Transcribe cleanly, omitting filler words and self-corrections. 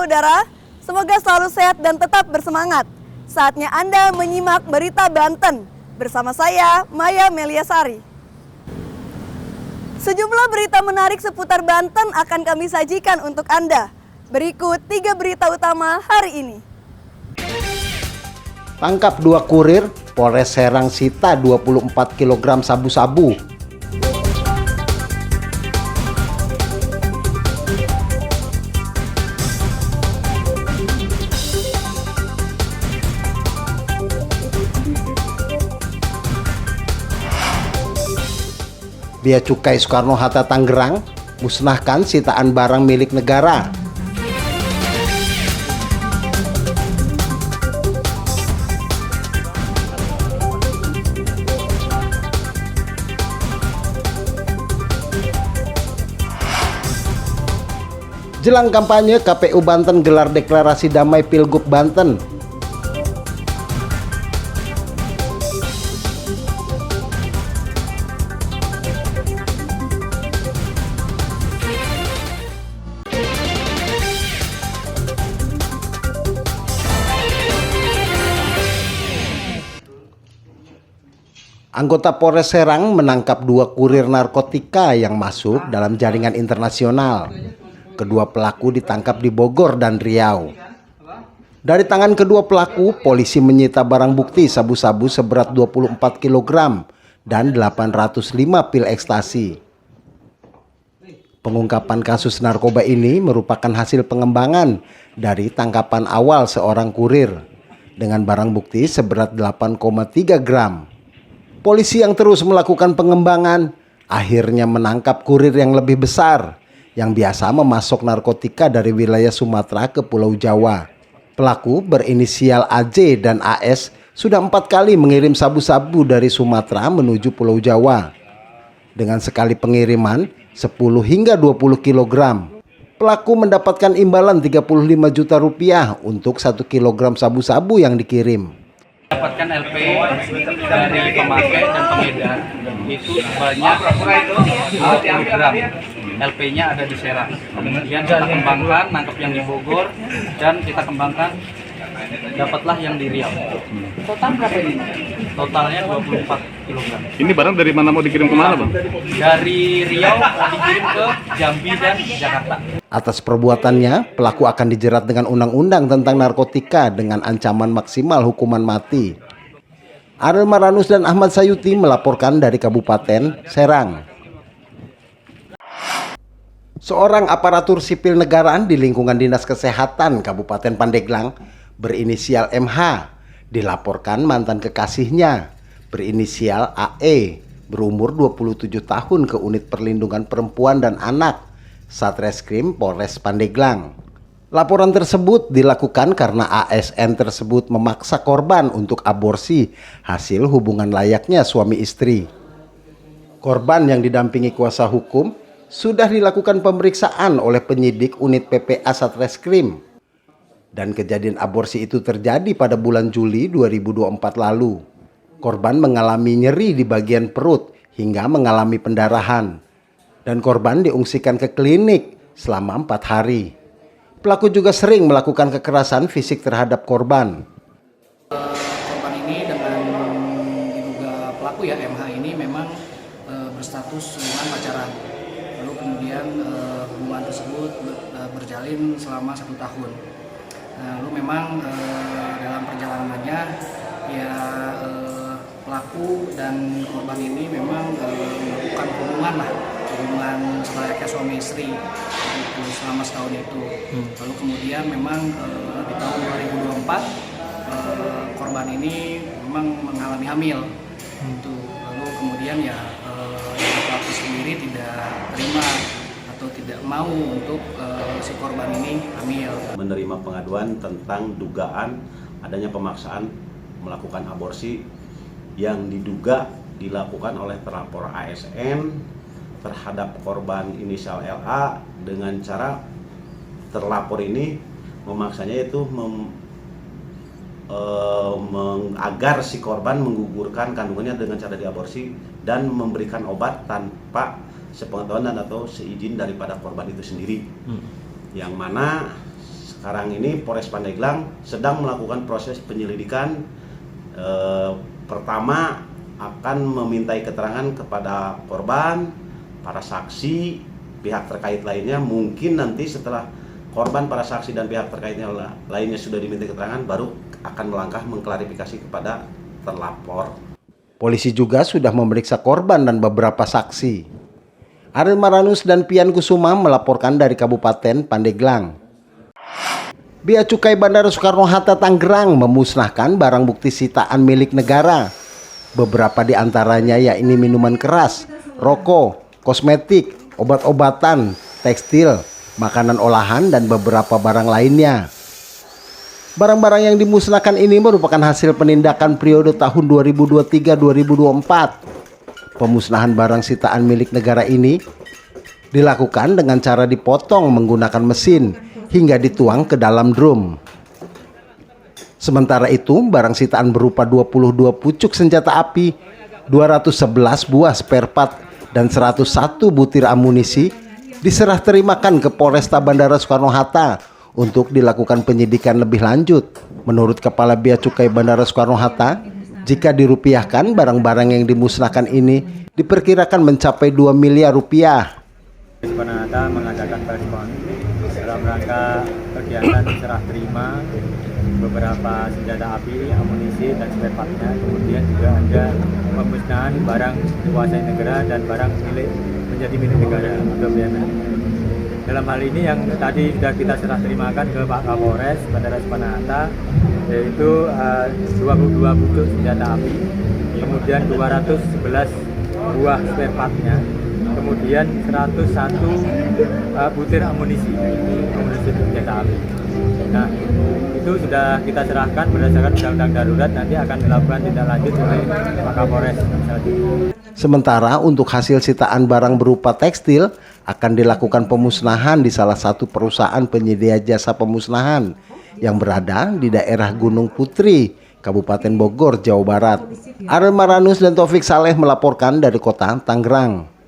saudara, semoga selalu sehat dan tetap bersemangat. Saatnya Anda menyimak Berita Banten bersama saya, Maya Meliasari. Sejumlah berita menarik seputar Banten akan kami sajikan untuk Anda. Berikut 3 berita utama hari ini. Tangkap 2 kurir, Polres Serang sita 24 kg sabu-sabu. Bea Cukai Soekarno-Hatta Tangerang musnahkan sitaan barang milik negara. Jelang kampanye, KPU Banten gelar deklarasi damai Pilgub Banten. Anggota Polres Serang menangkap 2 kurir narkotika yang masuk dalam jaringan internasional. Kedua pelaku ditangkap di Bogor dan Riau. Dari tangan kedua pelaku, polisi menyita barang bukti sabu-sabu seberat 24 kg dan 805 pil ekstasi. Pengungkapan kasus narkoba ini merupakan hasil pengembangan dari tangkapan awal seorang kurir dengan barang bukti seberat 8,3 gram. Polisi yang terus melakukan pengembangan akhirnya menangkap kurir yang lebih besar yang biasa memasok narkotika dari wilayah Sumatera ke Pulau Jawa. Pelaku berinisial AJ dan AS sudah 4 kali mengirim sabu-sabu dari Sumatera menuju Pulau Jawa. Dengan sekali pengiriman 10 hingga 20 kg. Pelaku mendapatkan imbalan 35 juta rupiah untuk 1 kg sabu-sabu yang dikirim. Dapatkan LP dari pemakai dan pengedar itu sebanyak 20 gram. LP-nya ada di Serang. Kemudian kita kembangkan, nangkep yang di Bogor, dan kita kembangkan, dapatlah yang di Riau. Total berapa ini? Totalnya 24 kg. Ini barang dari mana mau dikirim kemana, Bang? Dari Riau dikirim ke Jambi dan Jakarta. Atas perbuatannya, pelaku akan dijerat dengan undang-undang tentang narkotika dengan ancaman maksimal hukuman mati. Ariel Maranus dan Ahmad Sayuti melaporkan dari Kabupaten Serang. Seorang aparatur sipil negaraan di lingkungan Dinas Kesehatan Kabupaten Pandeglang berinisial MH dilaporkan mantan kekasihnya berinisial AE berumur 27 tahun ke Unit Perlindungan Perempuan dan Anak Satreskrim Polres Pandeglang. Laporan tersebut dilakukan karena ASN tersebut memaksa korban untuk aborsi hasil hubungan layaknya suami istri. Korban yang didampingi kuasa hukum sudah dilakukan pemeriksaan oleh penyidik unit PPA Satreskrim. Dan kejadian aborsi itu terjadi pada bulan Juli 2024 lalu. Korban mengalami nyeri di bagian perut hingga mengalami pendarahan. Dan korban diungsikan ke klinik selama 4 hari. Pelaku juga sering melakukan kekerasan fisik terhadap korban. Korban ini dengan diduga pelaku ya MH ini memang berstatus hubungan pacaran. Lalu kemudian hubungan tersebut berjalin selama 1 tahun. Lalu memang dalam perjalanannya ya pelaku dan korban ini memang melakukan hubungan selayaknya suami istri itu selama setahun itu. Lalu kemudian memang di tahun 2024 korban ini memang mengalami hamil. Itu lalu kemudian ya pelaku sendiri tidak terima atau tidak mau untuk si korban ini hamil. Menerima pengaduan tentang dugaan adanya pemaksaan melakukan aborsi yang diduga dilakukan oleh terlapor ASN terhadap korban inisial LA dengan cara terlapor ini memaksanya itu agar si korban menggugurkan kandungannya dengan cara diaborsi dan memberikan obat tanpa sepengetahuan dan atau seizin daripada korban itu sendiri. Yang mana Sekarang ini Polres Pandeglang sedang melakukan proses penyelidikan. Pertama akan memintai keterangan kepada korban, para saksi, pihak terkait lainnya. Mungkin nanti setelah korban, para saksi, dan pihak terkaitnya lainnya sudah diminta keterangan, baru akan melangkah mengklarifikasi kepada terlapor. Polisi juga sudah memeriksa korban dan beberapa saksi. Ariel Maranus dan Pian Kusuma melaporkan dari Kabupaten Pandeglang. Bea Cukai Bandara Soekarno-Hatta Tangerang memusnahkan barang bukti sitaan milik negara. Beberapa di antaranya yakni minuman keras, rokok, kosmetik, obat-obatan, tekstil, makanan olahan, dan beberapa barang lainnya. Barang-barang yang dimusnahkan ini merupakan hasil penindakan periode tahun 2023-2024. Pemusnahan barang sitaan milik negara ini dilakukan dengan cara dipotong menggunakan mesin hingga dituang ke dalam drum. Sementara itu, barang sitaan berupa 22 pucuk senjata api, 211 buah spare part, dan 101 butir amunisi diserah terimakan ke Polresta Bandara Soekarno-Hatta untuk dilakukan penyidikan lebih lanjut. Menurut Kepala Bea Cukai Bandara Soekarno-Hatta, jika dirupiahkan, barang-barang yang dimusnahkan ini diperkirakan mencapai 2 miliar rupiah. Soekarno-Hatta mengadakan preskon dalam rangka kegiatan serah terima beberapa senjata api, amunisi, dan spare part-nya. Kemudian juga ada pemusnahan barang dikuasai negara dan barang menjadi milik negara atau BNN. Dalam hal ini yang tadi sudah kita serah terimakan ke Pak Kapolres Bandara Soekarno-Hatta, yaitu 22 pucuk senjata api, kemudian 211 buah spare part-nya, kemudian 101 butir amunisi senjata api. Nah, itu sudah kita serahkan berdasarkan undang-undang darurat, nanti akan dilakukan tindak lanjut oleh Pak Kapolres. Sementara untuk hasil sitaan barang berupa tekstil akan dilakukan pemusnahan di salah satu perusahaan penyedia jasa pemusnahan yang berada di daerah Gunung Putri, Kabupaten Bogor, Jawa Barat. Ariel Maranus dan Taufik Saleh melaporkan dari Kota Tangerang.